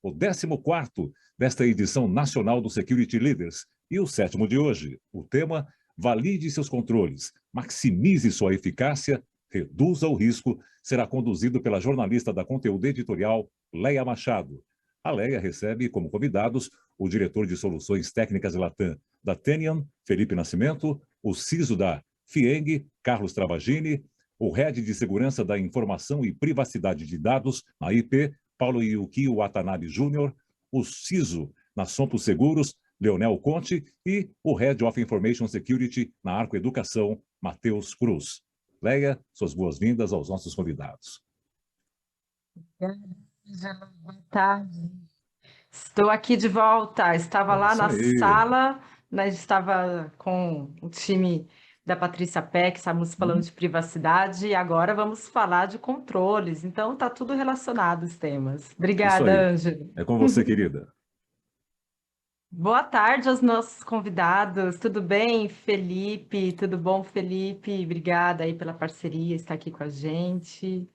o 14º desta edição nacional do Security Leaders e o 7º de hoje. O tema: valide seus controles, maximize sua eficácia, reduza o risco, será conduzido pela jornalista da Conteúdo Editorial, Leia Machado. A Leia recebe como convidados o diretor de Soluções Técnicas Latam da Tenian, Felipe Nascimento, o CISO da FIENG, Carlos Travagini, o Head de Segurança da Informação e Privacidade de Dados, na IP, Paulo Yuki Watanabe Júnior, o CISO na Sompo Seguros, Leonel Conte, e o Head of Information Security na Arco Educação, Matheus Cruz. Leia, suas boas-vindas aos nossos convidados. Boa tarde. Estou aqui de volta. Estava lá na sala, né, estava com o time da Patrícia Peck, estávamos falando de privacidade, e agora vamos falar de controles. Então, está tudo relacionado os temas. Obrigada, Ângelo. É com você, querida. Boa tarde aos nossos convidados. Tudo bem, Felipe? Tudo bom, Felipe? Obrigada aí pela parceria, estar aqui com a gente.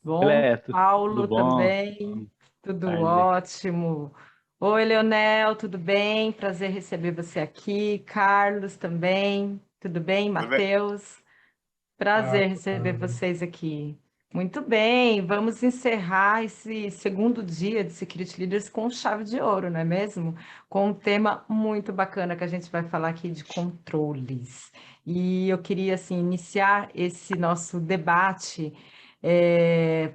Bom, Paulo também, tudo ótimo. Oi, Leonel, tudo bem? Prazer receber você aqui. Carlos também, tudo bem? Matheus, prazer receber vocês aqui. Muito bem, vamos encerrar esse segundo dia de Security Leaders com chave de ouro, não é mesmo? Com um tema muito bacana que a gente vai falar aqui de controles. E eu queria, assim, iniciar esse nosso debate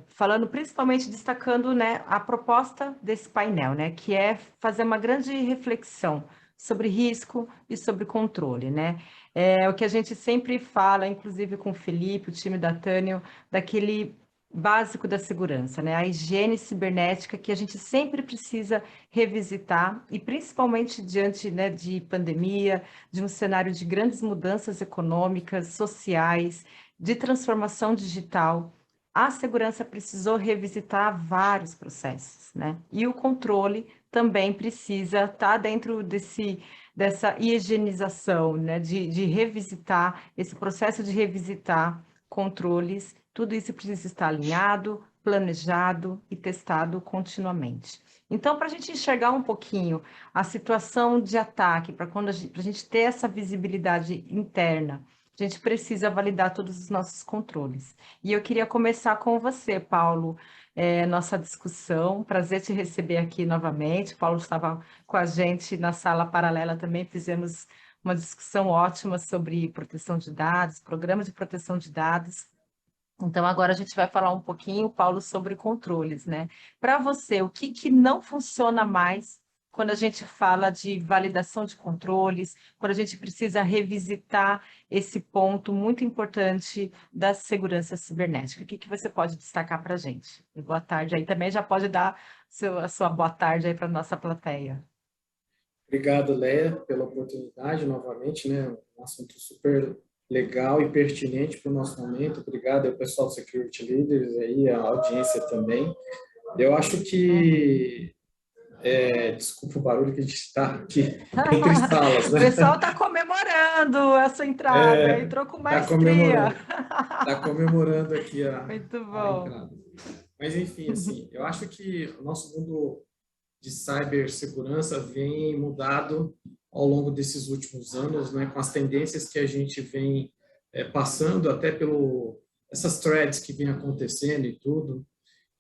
falando principalmente, destacando, né, a proposta desse painel, né, que é fazer uma grande reflexão sobre risco e sobre controle, né? É o que a gente sempre fala, inclusive com o Felipe, o time da Tânio, daquele básico da segurança, né? A higiene cibernética que a gente sempre precisa revisitar, e principalmente diante, né, de pandemia, de um cenário de grandes mudanças econômicas, sociais, de transformação digital. A segurança precisou revisitar vários processos, né? E o controle também precisa estar dentro dessa higienização, né? De revisitar, esse processo de revisitar controles, tudo isso precisa estar alinhado, planejado e testado continuamente. Então, para a gente enxergar um pouquinho a situação de ataque, para a gente ter essa visibilidade interna, a gente precisa validar todos os nossos controles. E eu queria começar com você, Paulo, nossa discussão. Prazer te receber aqui novamente. Paulo estava com a gente na sala paralela também, fizemos uma discussão ótima sobre proteção de dados, programa de proteção de dados. Então, agora a gente vai falar um pouquinho, Paulo, sobre controles, né? Para você, o que não funciona mais quando a gente fala de validação de controles, quando a gente precisa revisitar esse ponto muito importante da segurança cibernética? O que você pode destacar para a gente? E boa tarde aí também, já pode dar a sua boa tarde aí para a nossa plateia. Obrigado, Leia, pela oportunidade novamente, né? Um assunto super legal e pertinente para o nosso momento. Obrigado ao pessoal do Security Leaders, aí, a audiência também. Eu acho que... desculpa o barulho que a gente está aqui entre salas, né? O pessoal está comemorando a sua entrada, entrou com maestria. Está comemorando aqui Muito bom. a entrada. Mas, enfim, assim, eu acho que o nosso mundo de cibersegurança vem mudado ao longo desses últimos anos, né, com as tendências que a gente vem passando, até essas threads que vem acontecendo e tudo.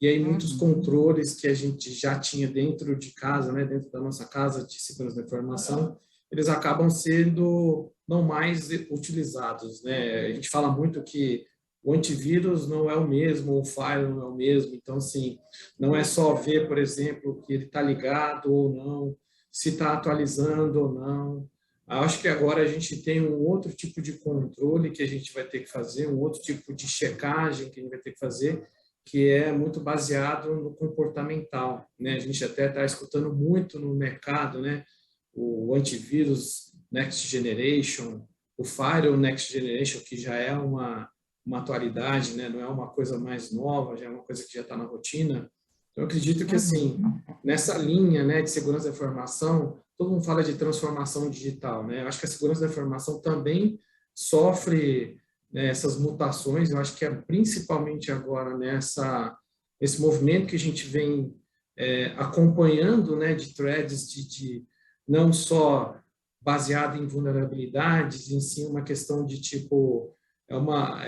E aí muitos controles que a gente já tinha dentro de casa, né, dentro da nossa casa de segurança da informação, eles acabam sendo não mais utilizados, né? A gente fala muito que o antivírus não é o mesmo, o firewall não é o mesmo. Então, assim, não é só ver, por exemplo, que ele está ligado ou não, se está atualizando ou não. Acho que agora a gente tem um outro tipo de controle que a gente vai ter que fazer, um outro tipo de checagem que a gente vai ter que fazer, que é muito baseado no comportamental, né? A gente até está escutando muito no mercado, né? O antivírus Next Generation, o Firewall Next Generation, que já é uma atualidade, né? Não é uma coisa mais nova, já é uma coisa que já está na rotina. Então, eu acredito que, assim, nessa linha, né, de segurança da informação, todo mundo fala de transformação digital, né? Eu acho que a segurança da informação também sofre, né, essas mutações. Eu acho que é principalmente agora nesse movimento que a gente vem acompanhando, né, de threads de não só baseado em vulnerabilidades, em si uma questão de tipo, uma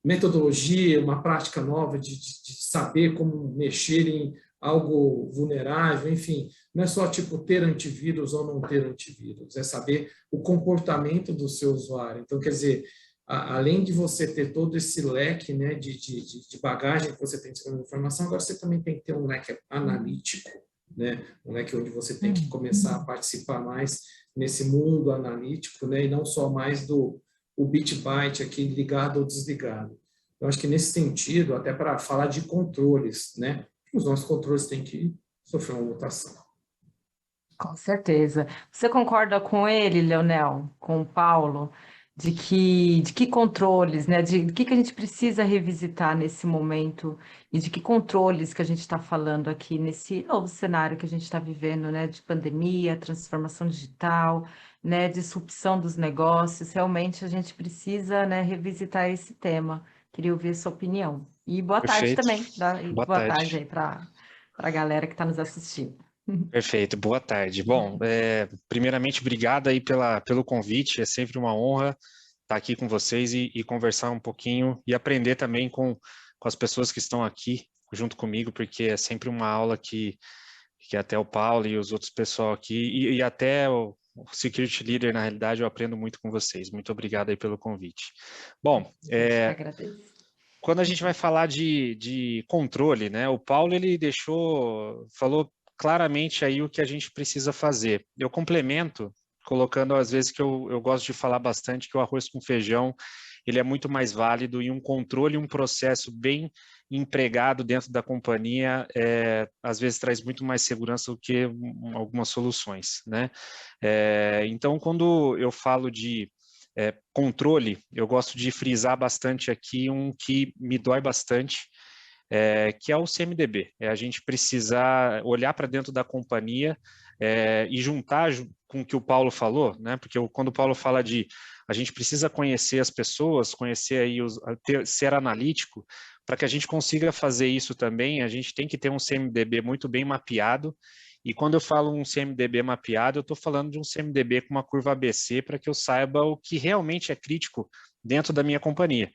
metodologia, uma prática nova de saber como mexer em algo vulnerável, enfim, não é só tipo ter antivírus ou não ter antivírus, é saber o comportamento do seu usuário. Então, quer dizer, além de você ter todo esse leque, né, de bagagem que você tem de informação, agora você também tem que ter um leque analítico, né, um leque onde você tem que começar a participar mais nesse mundo analítico, né, e não só mais o bit byte aqui ligado ou desligado. Eu acho que nesse sentido, até para falar de controles, né, os nossos controles têm que sofrer uma mutação. Com certeza. Você concorda com ele, Leonel, com o Paulo, de que controles, né? De que a gente precisa revisitar nesse momento e de que controles que a gente está falando aqui nesse novo cenário que a gente está vivendo, né? De pandemia, transformação digital, né? Disrupção dos negócios. Realmente a gente precisa, né, revisitar esse tema. Queria ouvir a sua opinião. E boa tarde Perfeito. também. E Boa boa tarde tarde. aí para a galera que está nos assistindo. Perfeito. Boa tarde. Bom, primeiramente, obrigado aí pelo convite. É sempre uma honra estar aqui com vocês e conversar um pouquinho e aprender também com as pessoas que estão aqui junto comigo, porque é sempre uma aula que até o Paulo e os outros pessoal aqui, e até o Security Leader, na realidade, eu aprendo muito com vocês. Muito obrigado aí pelo convite. Bom, Eu agradeço. quando a gente vai falar de controle, né? O Paulo ele falou claramente aí o que a gente precisa fazer. Eu complemento colocando às vezes que eu gosto de falar bastante que o arroz com feijão ele é muito mais válido e um controle, um processo bem empregado dentro da companhia, às vezes traz muito mais segurança do que algumas soluções, né? Então, quando eu falo de controle, eu gosto de frisar bastante aqui um que me dói bastante, que é o CMDB. É a gente precisar olhar para dentro da companhia e juntar com o que o Paulo falou, né? Porque quando o Paulo fala de a gente precisa conhecer as pessoas, conhecer aí ser analítico, para que a gente consiga fazer isso também, a gente tem que ter um CMDB muito bem mapeado. E quando eu falo um CMDB mapeado, eu estou falando de um CMDB com uma curva ABC para que eu saiba o que realmente é crítico dentro da minha companhia.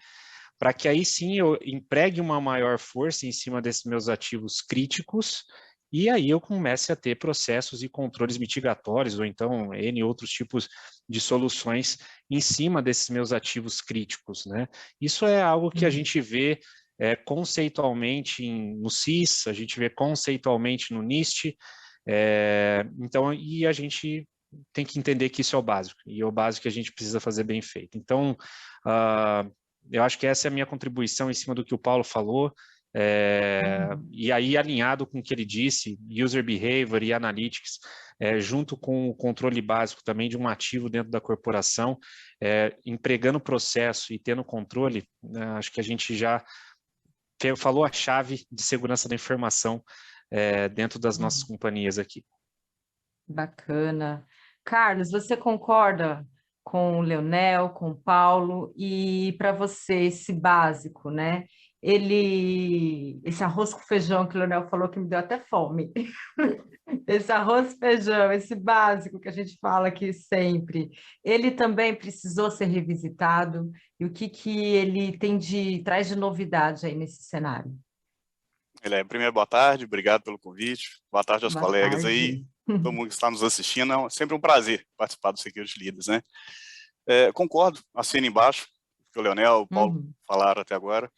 Para que aí sim eu empregue uma maior força em cima desses meus ativos críticos e aí eu comece a ter processos e controles mitigatórios ou então N outros tipos de soluções em cima desses meus ativos críticos, né? Isso é algo que a gente vê conceitualmente no CIS, a gente vê conceitualmente no NIST, então, e a gente tem que entender que isso é o básico, e é o básico que a gente precisa fazer bem feito. Então, eu acho que essa é a minha contribuição em cima do que o Paulo falou, e aí alinhado com o que ele disse, User Behavior e Analytics, junto com o controle básico também de um ativo dentro da corporação, empregando o processo e tendo controle, acho que a gente já falou a chave de segurança da informação dentro das nossas companhias aqui. Bacana. Carlos, você concorda com o Leonel, com o Paulo? E para você, esse básico, né? Esse arroz com feijão que o Leonel falou que me deu até fome. Esse arroz com feijão, esse básico que a gente fala aqui sempre, ele também precisou ser revisitado? E o que ele traz de novidade aí nesse cenário? Primeiro, boa tarde, obrigado pelo convite. Boa tarde aos Boa colegas tarde. aí, todo mundo que está nos assistindo. É sempre um prazer participar do Security Leaders, né? Concordo, assino embaixo, que o Leonel, o Paulo falaram até agora.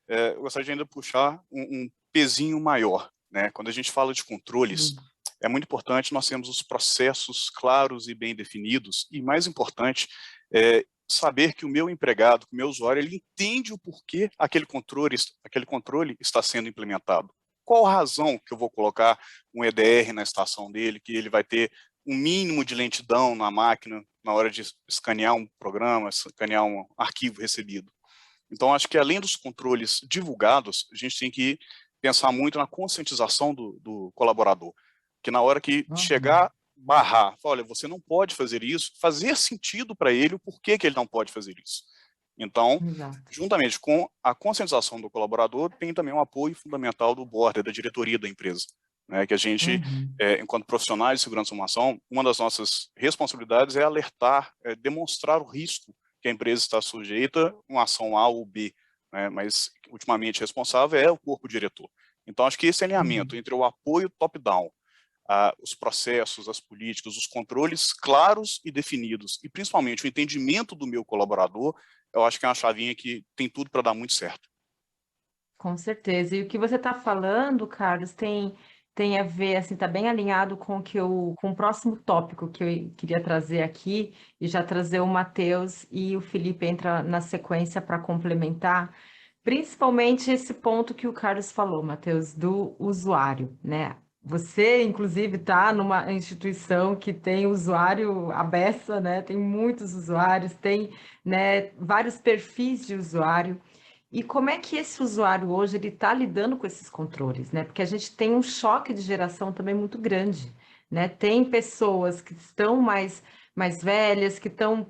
Eu gostaria de ainda puxar um pezinho maior, né? Quando a gente fala de controles, é muito importante nós termos os processos claros e bem definidos, e mais importante, saber que o meu empregado, que o meu usuário, ele entende o porquê aquele controle está sendo implementado. Qual a razão que eu vou colocar um EDR na estação dele, que ele vai ter um mínimo de lentidão na máquina na hora de escanear um programa, escanear um arquivo recebido. Então, acho que além dos controles divulgados, a gente tem que pensar muito na conscientização do colaborador, que na hora que chegar, barrar, olha, você não pode fazer isso, fazer sentido para ele o porquê que ele não pode fazer isso. Então, Exato. juntamente com a conscientização do colaborador, tem também um apoio fundamental do board, da diretoria da empresa, né, que a gente, enquanto profissionais de segurança da informação, uma das nossas responsabilidades é alertar, demonstrar o risco que a empresa está sujeita a uma ação A ou B, né, mas ultimamente responsável é o corpo diretor. Então, acho que esse alinhamento entre o apoio top-down, os processos, as políticas, os controles claros e definidos, e principalmente o entendimento do meu colaborador, eu acho que é uma chavinha que tem tudo para dar muito certo. Com certeza. E o que você está falando, Carlos, tem a ver, assim, está bem alinhado com o próximo tópico que eu queria trazer aqui, e já trazer o Matheus e o Felipe entra na sequência para complementar, principalmente esse ponto que o Carlos falou, Matheus, do usuário, né? Você, inclusive, está numa instituição que tem usuário à beça, né? Tem muitos usuários, tem, né, vários perfis de usuário. E como é que esse usuário hoje ele está lidando com esses controles, né? Porque a gente tem um choque de geração também muito grande, né? Tem pessoas que estão mais velhas, que estão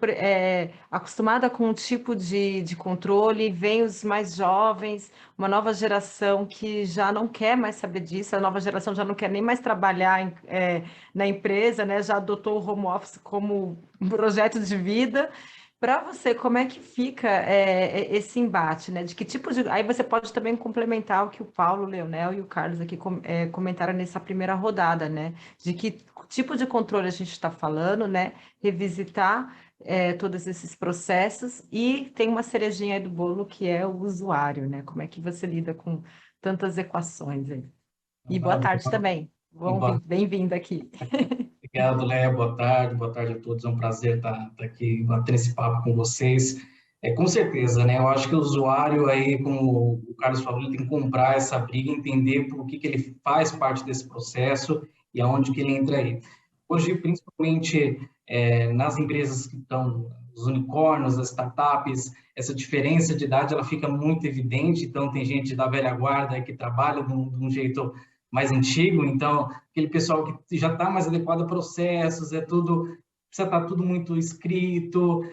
acostumadas com um tipo de controle, vem os mais jovens, uma nova geração que já não quer mais saber disso, a nova geração já não quer nem mais trabalhar na empresa, né? Já adotou o home office como um projeto de vida. Para você, como é que fica esse embate, né? De que tipo de... Aí você pode também complementar o que o Paulo, o Leonel e o Carlos aqui comentaram nessa primeira rodada, né? De que tipo de controle a gente está falando, né? Revisitar todos esses processos e tem uma cerejinha aí do bolo que é o usuário, né? Como é que você lida com tantas equações aí? E boa tarde também. Bem-vindo aqui. Obrigado, Léa. Boa tarde a todos. É um prazer estar aqui batendo esse papo com vocês. Com certeza, né? Eu acho que o usuário aí, como o Carlos falou, ele tem que comprar essa briga, entender por que ele faz parte desse processo e aonde que ele entra aí. Hoje, principalmente nas empresas que estão, os unicórnios, as startups, essa diferença de idade ela fica muito evidente. Então, tem gente da velha guarda que trabalha de um jeito mais antigo, então aquele pessoal que já está mais adequado a processos, precisa estar tudo muito escrito,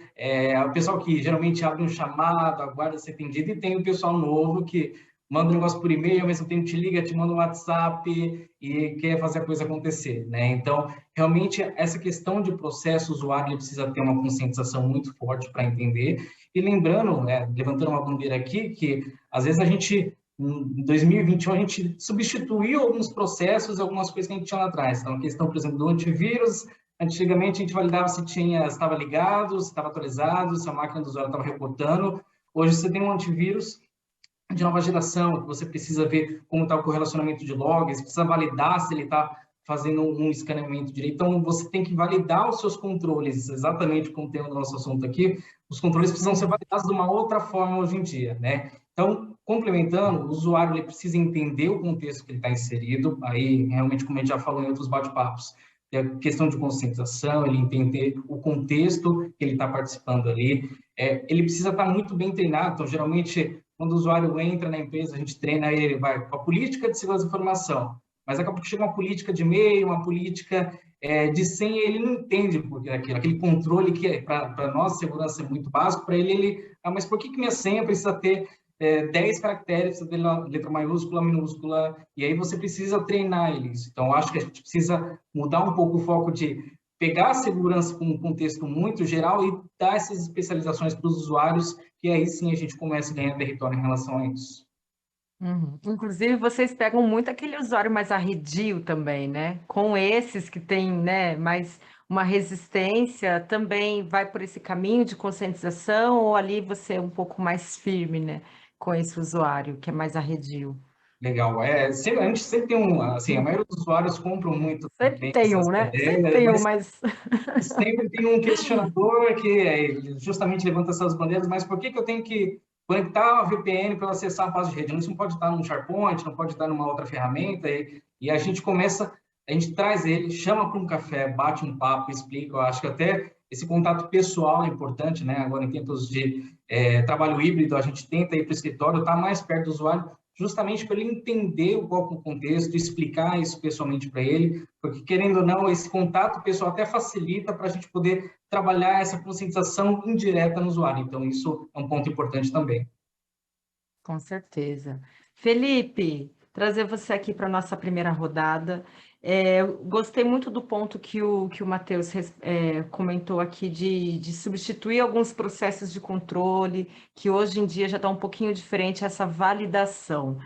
o pessoal que geralmente abre um chamado, aguarda ser atendido, e tem o pessoal novo que manda um negócio por e-mail, ao mesmo tempo te liga, te manda um WhatsApp e quer fazer a coisa acontecer, né? Então, realmente, essa questão de processo, o usuário ele precisa ter uma conscientização muito forte para entender, e lembrando, levantando uma bandeira aqui, que às vezes em 2021, a gente substituiu alguns processos, algumas coisas que a gente tinha lá atrás. Então, a questão, por exemplo, do antivírus, antigamente a gente validava se estava ligado, se estava atualizado, se a máquina do usuário estava reportando. Hoje você tem um antivírus de nova geração, que você precisa ver como está o correlacionamento de logs, precisa validar se ele está fazendo um escaneamento direito. Então, você tem que validar os seus controles, exatamente como tem o nosso assunto aqui, os controles precisam ser validados de uma outra forma hoje em dia, né? Então, complementando, o usuário ele precisa entender o contexto que ele está inserido, aí realmente, como a gente já falou em outros bate-papos, é questão de conscientização, ele entender o contexto que ele está participando ali, ele precisa estar muito bem treinado. Então, geralmente, quando o usuário entra na empresa, a gente treina ele, vai com a política de segurança da informação, mas daqui a pouco chega uma política de e-mail, uma política de senha, ele não entende por que aquele controle que para nós segurança é muito básico, para ele mas por que minha senha precisa ter 10 caracteres, letra maiúscula, minúscula, e aí você precisa treinar eles. Então, acho que a gente precisa mudar um pouco o foco de pegar a segurança com um contexto muito geral e dar essas especializações para os usuários, que aí sim a gente começa a ganhar território em relação a isso. Inclusive, vocês pegam muito aquele usuário mais arredio também, né? Com esses que têm, né, mais uma resistência, também vai por esse caminho de conscientização, ou ali você é um pouco mais firme, né, com esse usuário que é mais arredio? Legal. A gente sempre tem assim, a maioria dos usuários compram muito Sempre bem tem essas né? ideias, Sempre tem mas... sempre tem um questionador que justamente levanta essas bandeiras, mas por que eu tenho que conectar a VPN para acessar a base de rede? Isso não pode estar num SharePoint, não pode estar numa outra ferramenta, e a gente traz ele, chama para um café, bate um papo, explica. Eu acho que até esse contato pessoal é importante, né? Agora, em tempos de trabalho híbrido, a gente tenta ir para o escritório, estar mais perto do usuário, justamente para ele entender um pouco o contexto, explicar isso pessoalmente para ele, porque, querendo ou não, esse contato pessoal até facilita para a gente poder trabalhar essa conscientização indireta no usuário. Então, isso é um ponto importante também. Com certeza. Felipe, trazer você aqui para a nossa primeira rodada. Eu gostei muito do ponto que o Matheus comentou aqui de substituir alguns processos de controle, que hoje em dia já está um pouquinho diferente essa validação.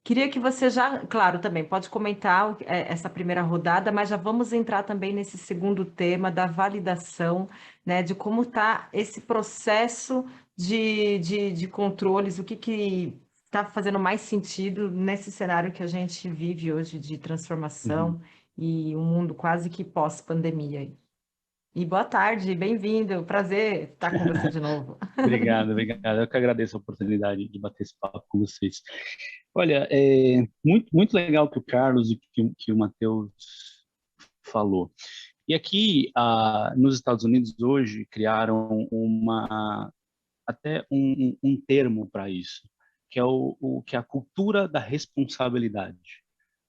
Queria que você já, claro, também pode comentar essa primeira rodada, mas já vamos entrar também nesse segundo tema da validação, né, de como está esse processo de controles, o que está fazendo mais sentido nesse cenário que a gente vive hoje de transformação e um mundo quase que pós-pandemia. E boa tarde, bem-vindo, prazer estar com você de novo. Obrigado. Eu que agradeço a oportunidade de bater esse papo com vocês. Olha, é muito legal que o Carlos e que o Matheus falou. E aqui, nos Estados Unidos, hoje, criaram até um termo para isso, que é a cultura da responsabilidade.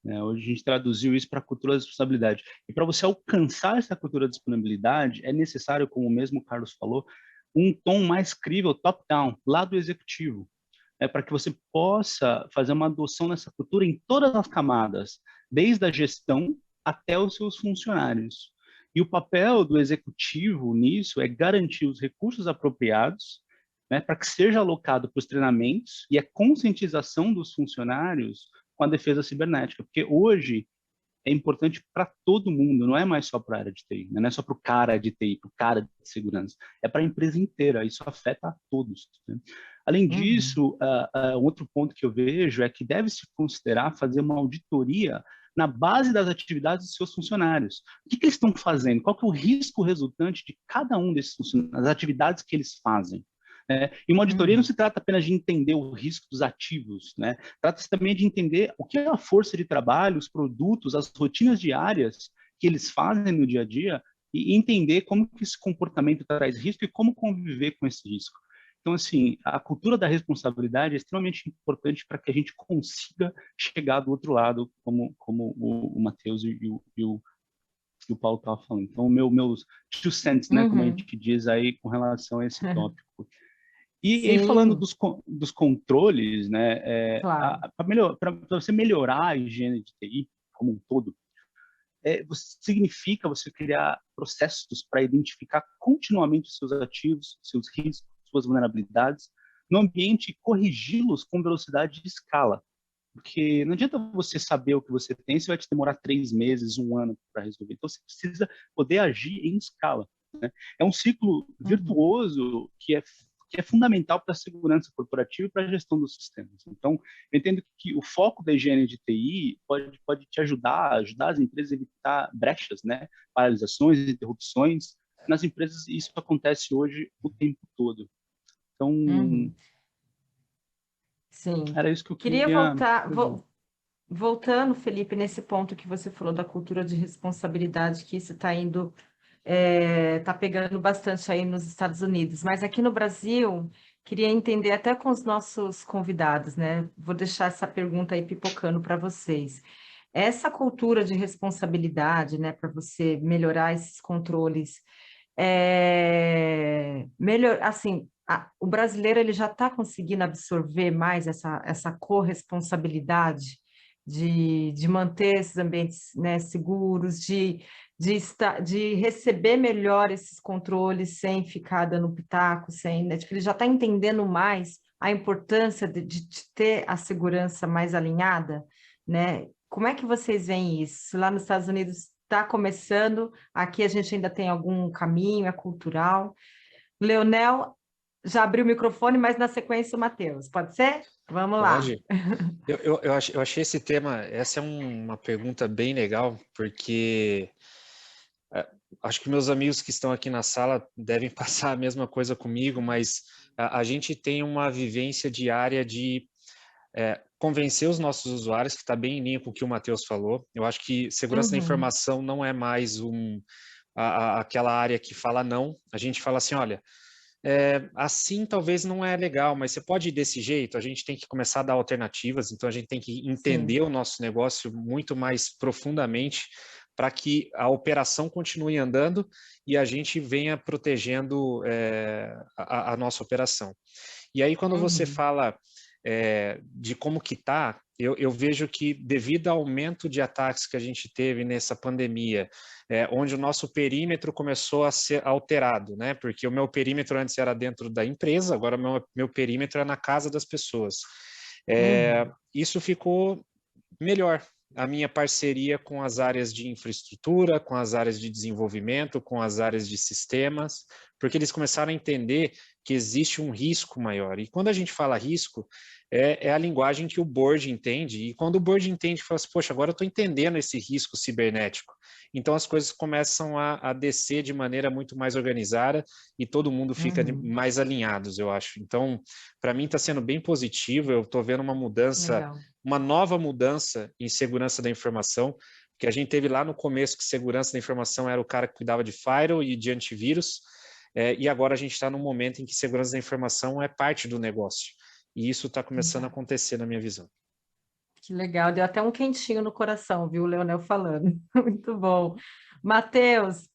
Hoje a gente traduziu isso para a cultura da responsabilidade. E para você alcançar essa cultura da disponibilidade, é necessário, como o mesmo Carlos falou, um tom mais crível, top-down, lá do executivo, para que você possa fazer uma adoção nessa cultura em todas as camadas, desde a gestão até os seus funcionários. E o papel do executivo nisso é garantir os recursos apropriados, para que seja alocado para os treinamentos e a conscientização dos funcionários com a defesa cibernética, porque hoje é importante para todo mundo, não é mais só para a área de TI, não é só para o cara de TI, para o cara de segurança, é para a empresa inteira, isso afeta a todos. Além disso, outro ponto que eu vejo é que deve-se considerar fazer uma auditoria na base das atividades dos seus funcionários. O que eles estão fazendo? Qual que é o risco resultante de cada um desses funcionários, as atividades que eles fazem? E uma auditoria não se trata apenas de entender o risco dos ativos, trata-se também de entender o que é a força de trabalho, os produtos, as rotinas diárias que eles fazem no dia a dia e entender como que esse comportamento traz risco e como conviver com esse risco. Então, assim, a cultura da responsabilidade é extremamente importante para que a gente consiga chegar do outro lado, como o Matheus e o Paulo estavam falando. Então, meus 2 cents, como a gente diz aí com relação a esse tópico. E falando dos controles, Claro. para você melhorar a higiene de TI como um todo, significa você criar processos para identificar continuamente os seus ativos, seus riscos, suas vulnerabilidades no ambiente e corrigi-los com velocidade de escala. Porque não adianta você saber o que você tem, você vai te demorar 3 meses, 1 ano para resolver. Então, você precisa poder agir em escala. É um ciclo virtuoso que é fundamental para a segurança corporativa e para a gestão dos sistemas. Então, eu entendo que o foco da higiene de TI pode te ajudar as empresas a evitar brechas, paralisações, interrupções nas empresas, e isso acontece hoje o tempo todo. Então, Sim. Era isso que eu Queria voltar, fazer. voltando, Felipe, nesse ponto que você falou da cultura de responsabilidade, que isso está indo, está pegando bastante aí nos Estados Unidos, mas aqui no Brasil, queria entender até com os nossos convidados, Vou deixar essa pergunta aí pipocando para vocês. Essa cultura de responsabilidade, para você melhorar esses controles, assim, o brasileiro ele já está conseguindo absorver mais essa corresponsabilidade de manter esses ambientes, seguros, de receber melhor esses controles sem ficar dando pitaco, tipo, ele já está entendendo mais a importância de ter a segurança mais alinhada, Como é que vocês veem isso? Lá nos Estados Unidos está começando, aqui a gente ainda tem algum caminho, é cultural. Leonel já abriu o microfone, mas na sequência o Matheus. Pode ser? Vamos lá. Pode. Eu achei esse tema, essa é uma pergunta bem legal, porque acho que meus amigos que estão aqui na sala devem passar a mesma coisa comigo, mas a gente tem uma vivência diária de convencer os nossos usuários, que está bem em linha com o que o Matheus falou. Eu acho que segurança da informação não é mais aquela área que fala não. A gente fala assim, olha, assim talvez não é legal, mas você pode ir desse jeito, a gente tem que começar a dar alternativas, então a gente tem que entender o nosso negócio muito mais profundamente para que a operação continue andando e a gente venha protegendo a nossa operação. E aí, quando você fala de como que está, eu vejo que devido ao aumento de ataques que a gente teve nessa pandemia, onde o nosso perímetro começou a ser alterado, né? Porque o meu perímetro antes era dentro da empresa, agora meu perímetro é na casa das pessoas. Isso ficou melhor. A minha parceria com as áreas de infraestrutura, com as áreas de desenvolvimento, com as áreas de sistemas, porque eles começaram a entender que existe um risco maior. E quando a gente fala risco, é a linguagem que o board entende. E quando o board entende, fala assim, poxa, agora eu estou entendendo esse risco cibernético. Então as coisas começam a descer de maneira muito mais organizada e todo mundo fica mais alinhados, eu acho. Então, para mim está sendo bem positivo, eu estou vendo uma mudança, Legal. uma nova mudança em segurança da informação, que a gente teve lá no começo que segurança da informação era o cara que cuidava de firewall e de antivírus, e agora a gente está num momento em que segurança da informação é parte do negócio. E isso está começando a acontecer na minha visão. Que legal, deu até um quentinho no coração, viu, o Leonel falando. Muito bom. Matheus,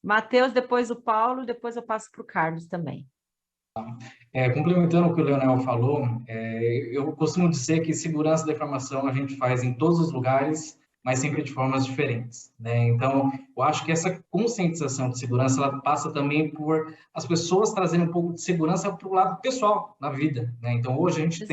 depois o Paulo, depois eu passo para o Carlos também. Complementando o que o Leonel falou, eu costumo dizer que segurança da informação a gente faz em todos os lugares, mas sempre de formas diferentes, né? Então, eu acho que essa conscientização de segurança, ela passa também por as pessoas trazerem um pouco de segurança para o lado pessoal, na vida, né? Então, hoje a gente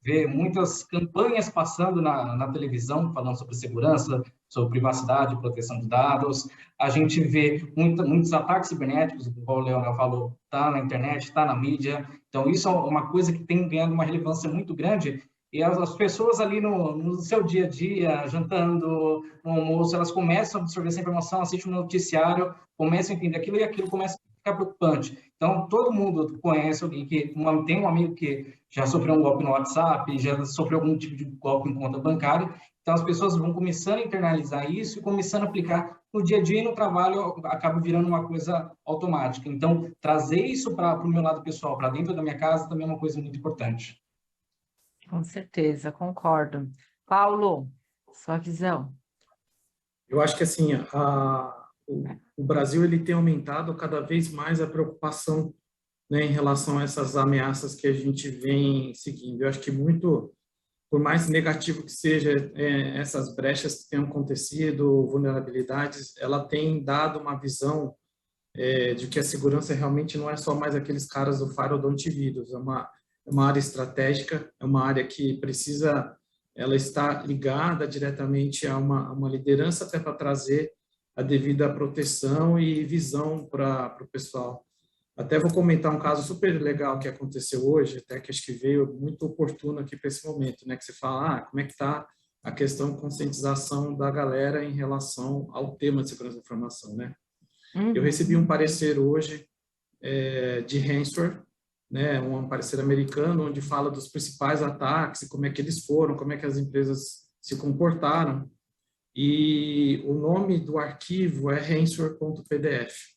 vê muitas campanhas passando na televisão falando sobre segurança, sobre privacidade, proteção de dados. A gente vê muitos ataques cibernéticos, como o Leonel falou, está na internet, está na mídia. Então, isso é uma coisa que tem ganhado uma relevância muito grande. E as pessoas ali no seu dia a dia, jantando, no almoço, elas começam a absorver essa informação, assistem um noticiário, começam a entender aquilo e aquilo começa a ficar preocupante. Então, todo mundo conhece alguém que tem um amigo que já sofreu um golpe no WhatsApp, já sofreu algum tipo de golpe em conta bancária. Então, as pessoas vão começando a internalizar isso e começando a aplicar no dia a dia e no trabalho, acaba virando uma coisa automática. Então, trazer isso para o meu lado pessoal, para dentro da minha casa, também é uma coisa muito importante. Com certeza, concordo. Paulo, sua visão. Eu acho que assim, o Brasil ele tem aumentado cada vez mais a preocupação, né, em relação a essas ameaças que a gente vem seguindo. Eu acho que muito, por mais negativo que seja essas brechas que tenham acontecido, vulnerabilidades, ela tem dado uma visão de que a segurança realmente não é só mais aqueles caras do firewall do antivírus, é uma área estratégica, é uma área que ela está ligada diretamente a uma liderança até para trazer a devida proteção e visão para o pessoal. Até vou comentar um caso super legal que aconteceu hoje, até que acho que veio muito oportuno aqui para esse momento, né? Que você fala, como é que está a questão de conscientização da galera em relação ao tema de segurança da informação, né? Eu recebi um parecer hoje de Rensor, né, um parecer americano, onde fala dos principais ataques e como é que eles foram, como é que as empresas se comportaram. E o nome do arquivo é rensor.pdf.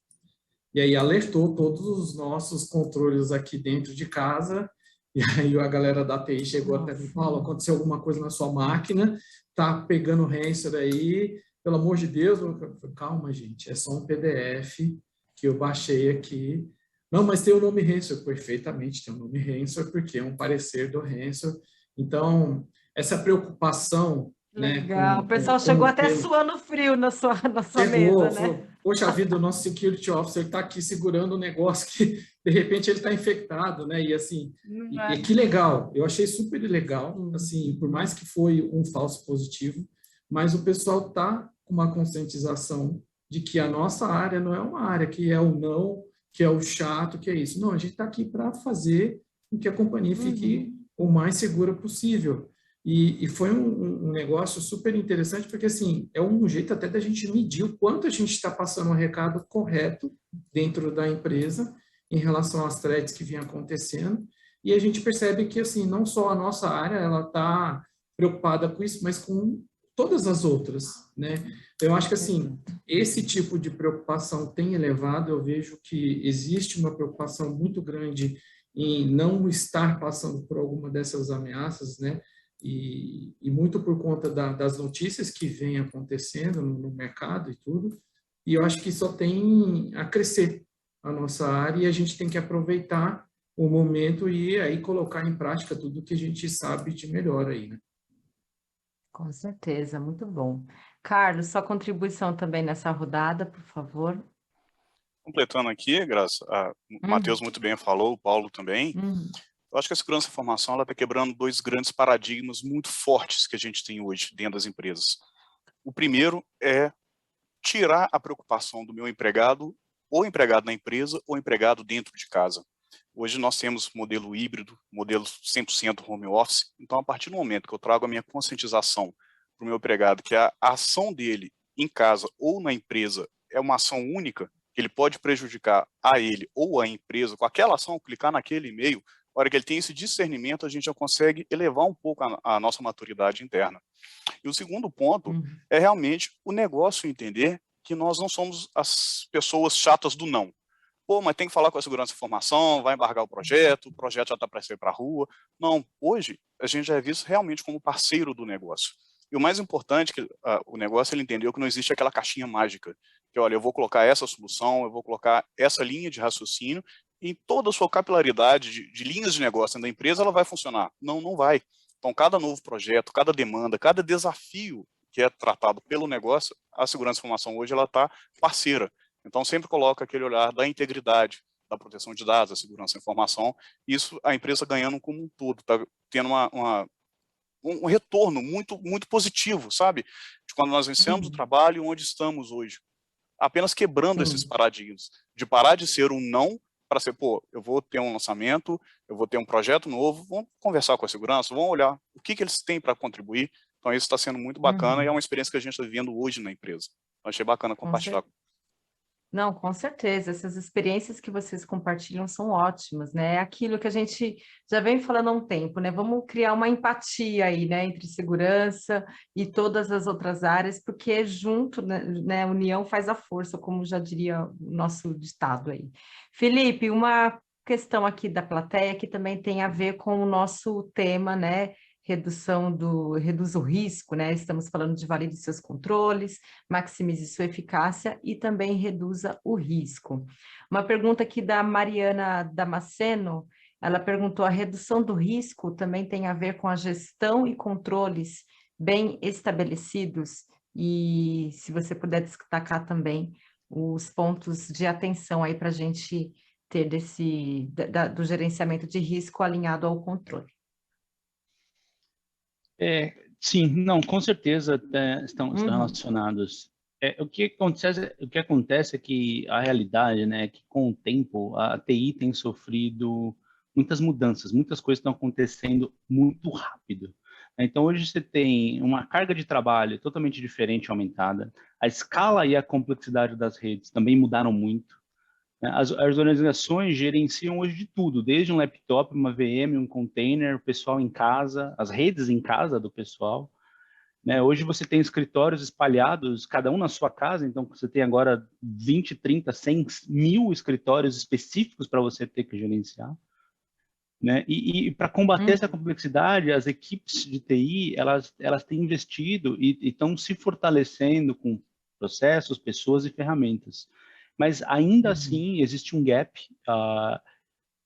E aí alertou todos os nossos controles aqui dentro de casa, e aí a galera da TI chegou até me falou, aconteceu alguma coisa na sua máquina, tá pegando o Rensor aí, pelo amor de Deus. Eu falei, calma, gente, é só um PDF que eu baixei aqui. Não, mas tem o nome Rensor. Perfeitamente, tem o nome Rensor, porque é um parecer do Rensor. Então, essa preocupação... Legal, né, o pessoal chegou até suando frio na sua mesa, né? Poxa vida, o nosso security officer está aqui segurando um negócio que, de repente, ele está infectado, né? E assim, e que legal, eu achei super legal, assim, por mais que foi um falso positivo, mas o pessoal está com uma conscientização de que a nossa área não é uma área que é o não, que é o chato, que é isso. Não, a gente está aqui para fazer com que a companhia fique o mais segura possível. E foi um negócio super interessante, porque assim, é um jeito até da gente medir o quanto a gente está passando um recado correto dentro da empresa em relação às threats que vinham acontecendo. E a gente percebe que assim, não só a nossa área ela está preocupada com isso, mas com todas as outras, né? Eu acho que, assim, esse tipo de preocupação tem elevado, eu vejo que existe uma preocupação muito grande em não estar passando por alguma dessas ameaças, né? E muito por conta das notícias que vêm acontecendo no mercado e tudo, e eu acho que só tem a crescer a nossa área e a gente tem que aproveitar o momento e aí colocar em prática tudo que a gente sabe de melhor aí, né? Com certeza, muito bom. Carlos, sua contribuição também nessa rodada, por favor. Completando aqui, Graça, o Matheus muito bem falou, o Paulo também. Eu acho que a segurança da informação está quebrando dois grandes paradigmas muito fortes que a gente tem hoje dentro das empresas. O primeiro é tirar a preocupação do meu empregado, ou empregado na empresa, ou empregado dentro de casa. Hoje nós temos modelo híbrido, modelo 100% home office. Então, a partir do momento que eu trago a minha conscientização para o meu empregado, que a ação dele em casa ou na empresa é uma ação única, que ele pode prejudicar a ele ou a empresa, com aquela ação, clicar naquele e-mail, na hora que ele tem esse discernimento, a gente já consegue elevar um pouco a nossa maturidade interna. E o segundo ponto é realmente o negócio entender que nós não somos as pessoas chatas do não. Pô, mas tem que falar com a segurança da informação, vai embargar o projeto já está para sair para a rua. Não, hoje a gente já é visto realmente como parceiro do negócio. E o mais importante, que o negócio ele entendeu que não existe aquela caixinha mágica, que olha, eu vou colocar essa solução, eu vou colocar essa linha de raciocínio, e toda a sua capilaridade de linhas de negócio da empresa, ela vai funcionar. Não, não vai. Então, cada novo projeto, cada demanda, cada desafio que é tratado pelo negócio, a segurança da informação hoje ela está parceira. Então, sempre coloca aquele olhar da integridade, da proteção de dados, da segurança da informação. Isso, a empresa ganhando como um todo, está tendo um retorno muito, muito positivo, sabe? De quando nós vencemos o trabalho onde estamos hoje. Apenas quebrando esses paradigmas. De parar de ser um não para ser, pô, eu vou ter um lançamento, eu vou ter um projeto novo, vamos conversar com a segurança, vamos olhar o que eles têm para contribuir. Então, isso está sendo muito bacana e é uma experiência que a gente está vivendo hoje na empresa. Eu achei bacana compartilhar. Não, com certeza, essas experiências que vocês compartilham são ótimas, né? É aquilo que a gente já vem falando há um tempo, né? Vamos criar uma empatia aí, né? Entre segurança e todas as outras áreas, porque junto, né? União faz a força, como já diria o nosso ditado aí. Felipe, uma questão aqui da plateia que também tem a ver com o nosso tema, né? Reduz o risco, né? Estamos falando de valide seus controles, maximize sua eficácia e também reduza o risco. Uma pergunta aqui da Mariana Damasceno, ela perguntou: a redução do risco também tem a ver com a gestão e controles bem estabelecidos? E se você puder destacar também os pontos de atenção aí para a gente ter do gerenciamento de risco alinhado ao controle. Sim, não, com certeza estão relacionados. O que acontece é que a realidade, né, é que com o tempo a TI tem sofrido muitas mudanças, muitas coisas estão acontecendo muito rápido. Então hoje você tem uma carga de trabalho totalmente diferente, aumentada. A escala e a complexidade das redes também mudaram muito. As organizações gerenciam hoje de tudo, desde um laptop, uma VM, um container, o pessoal em casa, as redes em casa do pessoal. Né? Hoje você tem escritórios espalhados, cada um na sua casa, então você tem agora 20, 30, 100, 1000 escritórios específicos para você ter que gerenciar. Né? E para combater essa complexidade, as equipes de TI, elas têm investido e estão se fortalecendo com processos, pessoas e ferramentas. Mas ainda assim existe um gap,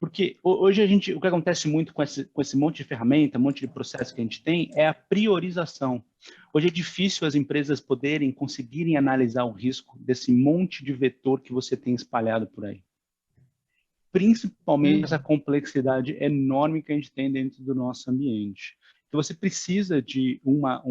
porque hoje o que acontece muito com esse monte de ferramenta, monte de processo que a gente tem, é a priorização. Hoje é difícil as empresas conseguirem analisar o risco desse monte de vetor que você tem espalhado por aí. Principalmente essa complexidade enorme que a gente tem dentro do nosso ambiente. Então você precisa de uma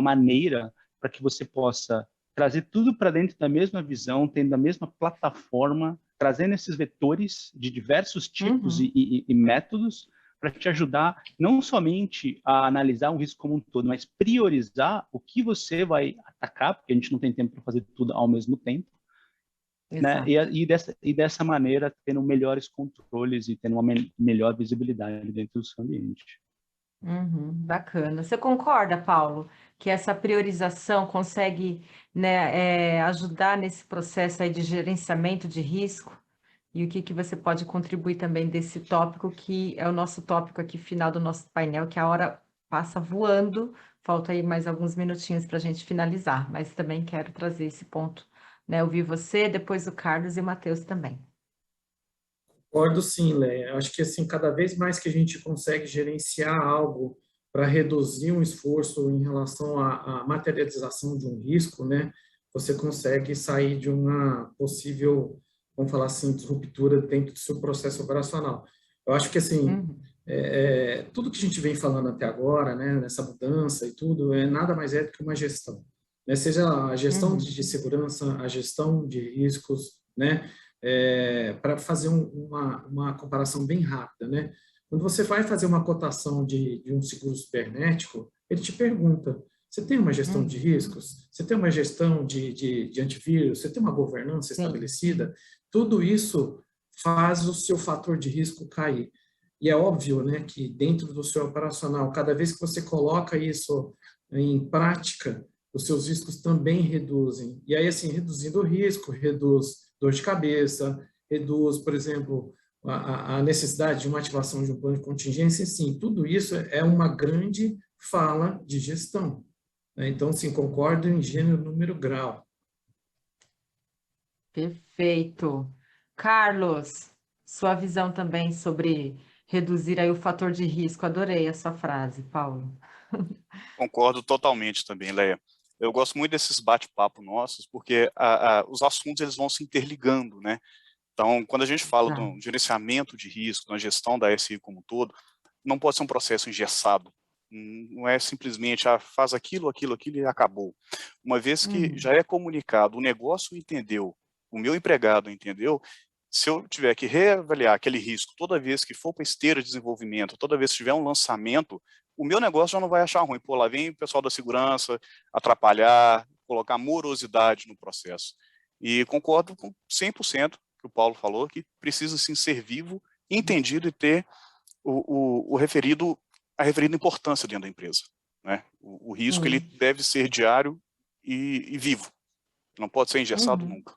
maneira para que você possa trazer tudo para dentro da mesma visão, tendo a mesma plataforma, trazendo esses vetores de diversos tipos e métodos para te ajudar não somente a analisar o risco como um todo, mas priorizar o que você vai atacar, porque a gente não tem tempo para fazer tudo ao mesmo tempo, né? E dessa maneira tendo melhores controles e tendo uma melhor visibilidade dentro do seu ambiente. Bacana. Você concorda, Paulo, que essa priorização consegue, né, ajudar nesse processo aí de gerenciamento de risco? E o que que você pode contribuir também desse tópico, que é o nosso tópico aqui final do nosso painel, que a hora passa voando, falta aí mais alguns minutinhos para a gente finalizar, mas também quero trazer esse ponto, né? Ouvir você, depois o Carlos e o Matheus também. Concordo sim, Leia. Acho que assim, cada vez mais que a gente consegue gerenciar algo para reduzir um esforço em relação à materialização de um risco, né, você consegue sair de uma possível, vamos falar assim, disruptura dentro do seu processo operacional. Eu acho que assim, tudo que a gente vem falando até agora, né, nessa mudança e tudo, nada mais é do que uma gestão, né, seja a gestão de segurança, a gestão de riscos, né, para fazer uma comparação bem rápida, né? Quando você vai fazer uma cotação de um seguro cibernético, ele te pergunta: você tem uma gestão de riscos? Você tem uma gestão de antivírus? Você tem uma governança estabelecida? Tudo isso faz o seu fator de risco cair. E é óbvio, né, que dentro do seu operacional, cada vez que você coloca isso em prática, os seus riscos também reduzem. E aí, assim, reduzindo o risco, reduz dor de cabeça, reduz, por exemplo, a necessidade de uma ativação de um plano de contingência. Sim, tudo isso é uma grande fala de gestão, né? Então, sim, concordo em gênero, número, grau. Perfeito. Carlos, sua visão também sobre reduzir aí o fator de risco. Adorei a sua frase, Paulo. Concordo totalmente também, Leia. Eu gosto muito desses bate-papo nossos, porque os assuntos eles vão se interligando, né? Então, quando a gente fala do gerenciamento de risco, na gestão da SI como um todo, não pode ser um processo engessado. Não é simplesmente, faz aquilo, aquilo, aquilo e acabou. Uma vez que já é comunicado, o negócio entendeu, o meu empregado entendeu, se eu tiver que reavaliar aquele risco toda vez que for para esteira de desenvolvimento, toda vez que tiver um lançamento, o meu negócio já não vai achar ruim. Pô, lá vem o pessoal da segurança atrapalhar, colocar morosidade no processo. E concordo com 100% que o Paulo falou, que precisa sim ser vivo, entendido e ter a referida importância dentro da empresa, né? O risco ele deve ser diário e vivo, não pode ser engessado nunca.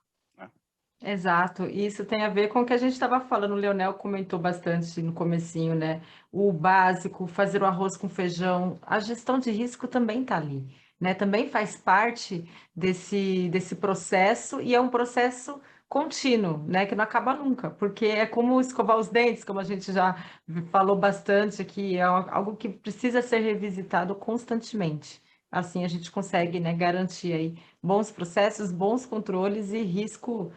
Exato, e isso tem a ver com o que a gente estava falando, o Leonel comentou bastante no comecinho, né? O básico, fazer o arroz com feijão, a gestão de risco também está ali, né? Também faz parte desse processo e é um processo contínuo, né? Que não acaba nunca, porque é como escovar os dentes, como a gente já falou bastante aqui, é algo que precisa ser revisitado constantemente. Assim a gente consegue, né, garantir aí bons processos, bons controles e risco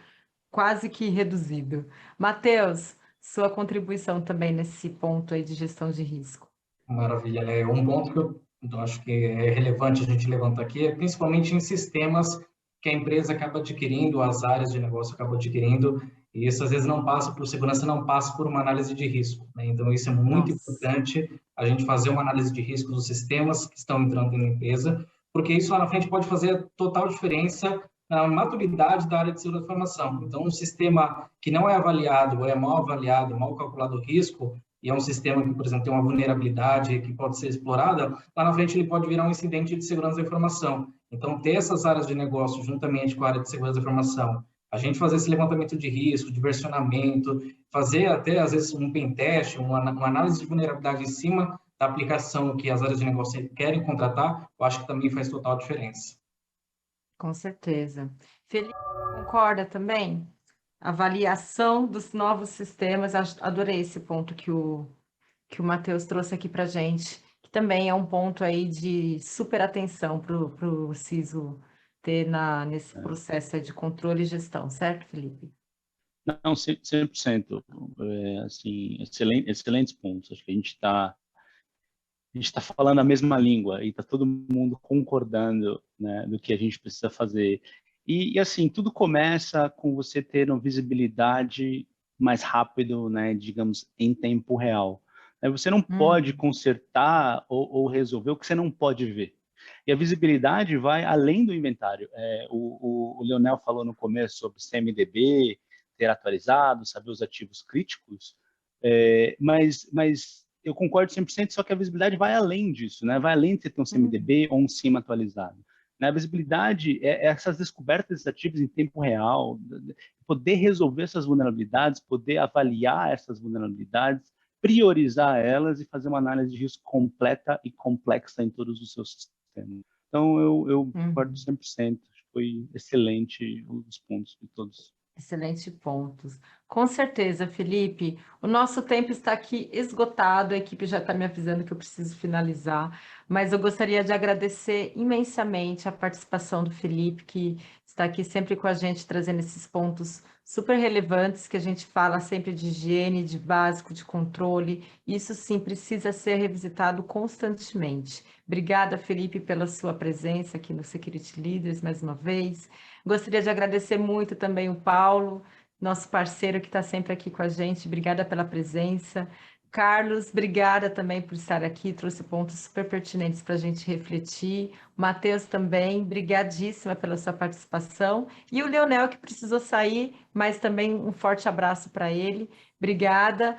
quase que reduzido. Matheus, sua contribuição também nesse ponto aí de gestão de risco. Maravilha, né? Um ponto que eu acho que é relevante a gente levantar aqui é principalmente em sistemas que a empresa acaba adquirindo, as áreas de negócio acabam adquirindo, e isso às vezes não passa por segurança, não passa por uma análise de risco, né? Então, isso é muito importante, a gente fazer uma análise de risco dos sistemas que estão entrando na empresa, porque isso lá na frente pode fazer total diferença na maturidade da área de segurança da informação. Então, um sistema que não é avaliado, ou é mal avaliado, mal calculado o risco, e é um sistema que, por exemplo, tem uma vulnerabilidade que pode ser explorada, lá na frente ele pode virar um incidente de segurança da informação. Então, ter essas áreas de negócio juntamente com a área de segurança da informação, a gente fazer esse levantamento de risco, de versionamento, fazer até, às vezes, um pen test, uma análise de vulnerabilidade em cima da aplicação que as áreas de negócio querem contratar, eu acho que também faz total diferença. Com certeza. Felipe, concorda também? Avaliação dos novos sistemas, adorei esse ponto que o Matheus trouxe aqui para a gente, que também é um ponto aí de super atenção para o CISO ter nesse processo aí de controle e gestão, certo, Felipe? Não, 100%. Assim, excelentes pontos. Acho que a gente está falando a mesma língua e está todo mundo concordando, né, do que a gente precisa fazer. E assim, tudo começa com você ter uma visibilidade mais rápido, né, digamos, em tempo real. Você não pode consertar ou resolver o que você não pode ver. E a visibilidade vai além do inventário. O Leonel falou no começo sobre CMDB, ter atualizado, saber os ativos críticos, mas eu concordo 100%, só que a visibilidade vai além disso, né? Vai além de você ter um CMDB ou um CIEM atualizado. A visibilidade é essas descobertas ativas em tempo real, poder resolver essas vulnerabilidades, poder avaliar essas vulnerabilidades, priorizar elas e fazer uma análise de risco completa e complexa em todos os seus sistemas. Então, eu concordo 100%. Foi excelente os pontos de todos. Excelentes pontos. Com certeza, Felipe. O nosso tempo está aqui esgotado, a equipe já está me avisando que eu preciso finalizar, mas eu gostaria de agradecer imensamente a participação do Felipe, que está aqui sempre com a gente, trazendo esses pontos super relevantes, que a gente fala sempre de higiene, de básico, de controle. Isso sim precisa ser revisitado constantemente. Obrigada, Felipe, pela sua presença aqui no Security Leaders, mais uma vez. Gostaria de agradecer muito também o Paulo, nosso parceiro que está sempre aqui com a gente. Obrigada pela presença. Carlos, obrigada também por estar aqui, trouxe pontos super pertinentes para a gente refletir. O Matheus também, brigadíssima pela sua participação. E o Leonel, que precisou sair, mas também um forte abraço para ele. Obrigada.